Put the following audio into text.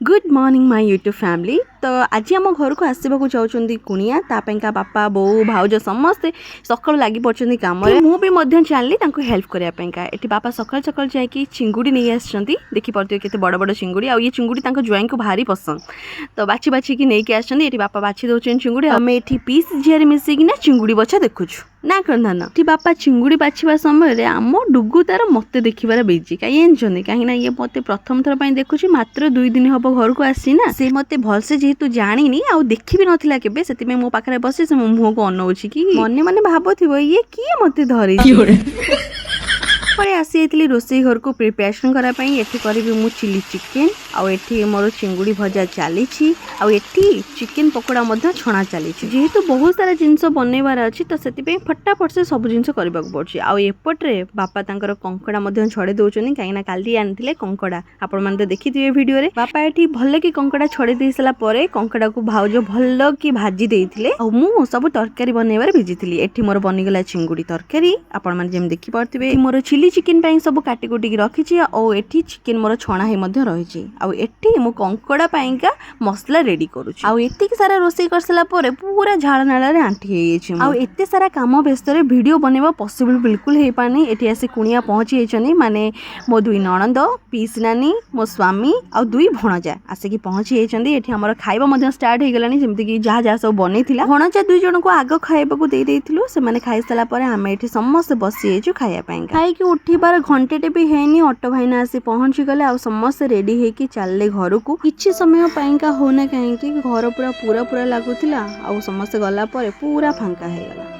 Good morning my YouTube family. तो आज आम घर को आसवाक चाहते कुणिया तापेंका बापा बो भाउज समस्ते सकाल लगी पड़ते कम मुझे चलनी हेल्प करने। ये बापा सकाल सकाल जाकि चिंगुड़ी नहीं आसछंती, देखी पारे केते बड़ बड़ चिंगुड़ी आ ये चिंगुड़ी ज्वाई को भारी पसंद। तो बाछी बाछी नहीं आसछंती, बापा बाछी दौरान चिंगुड़ी आम ये पीस झील मिसिकिना चिंगुड़ी बछा देखुछु ना कंधान। बापा चिंगुड़ी बाछवा समय आम डुगु तार मत देखिबार बेजी कहीं कहीं ये मत प्रथम थर देखुची मात्र 2 दिन हम घर को आसी ना से मत भलसे जेहेतु जानी आउ देखी भी नथिला केबे से मो पाखरे बसी से मो मुह को अनौछि कि मने मने भाबुथिबो ये किए मते धरि पर आसी रोसई घर को प्रिपरेशन कराई। एठी करी मु चिली चिकेन आउ मोर चिंगुड़ी भजा चली चिकेन पकोड़ा छणा चली। जेहेतु बहुत सारा जिनस बनइबार अच्छी तो से फटाफट से सब जिन करने पड़े। आउपटे बापा तांकर कंकड़ा छड़े दौरान कहीं काली आनी कंकड़ा आपण मैंने देखी थे वीडियो रे। बापा ये भल कि कंकड़ा छड़े दे सारा कंकड़ा को भाउज भल कि भाजी देते मु सब तरकारी बनइबार भेजी। एठी मोर बनीगला चिंगुड़ी तरकारी आपण मैंने देखी पारे। मोर चिली चिकेन पाई सब काटी कुटी रखी और एठी चिकेन मोर छणा ही रही। आठी मु कंकड़ा पाइका मसला रेडी करुँच। आती सारा रोषे कर सारा पूरा झाड़ नाल आंटी आते सारा कम व्यस्त वीडियो बनवा पॉसिबल बिल्कुल हो पानी। ये आसी कुणिया पहुँची होती माने मो 2 नणंद पीस नानी मो स्वामी आ 2 भणजा आसिक पहुँची होती। ये आम खाଇବା स्टार्ट हो गलानी जमीक जहाँ जहाँ सब बनई भणजा 2 जन को आग खाइबा से खाई सारापर आम ये समस्त बसी खायापाई खाई उठिबार घंटे भी हैनी ऑटो भाईना आसी पहुँची गले आ समस्ते रेडी होकी चलले घर को। किछि समय पाइका होना कहीं घर पूरा पूरा पूरा लगुला आ समस्ते गला पूरा फांका हो गला।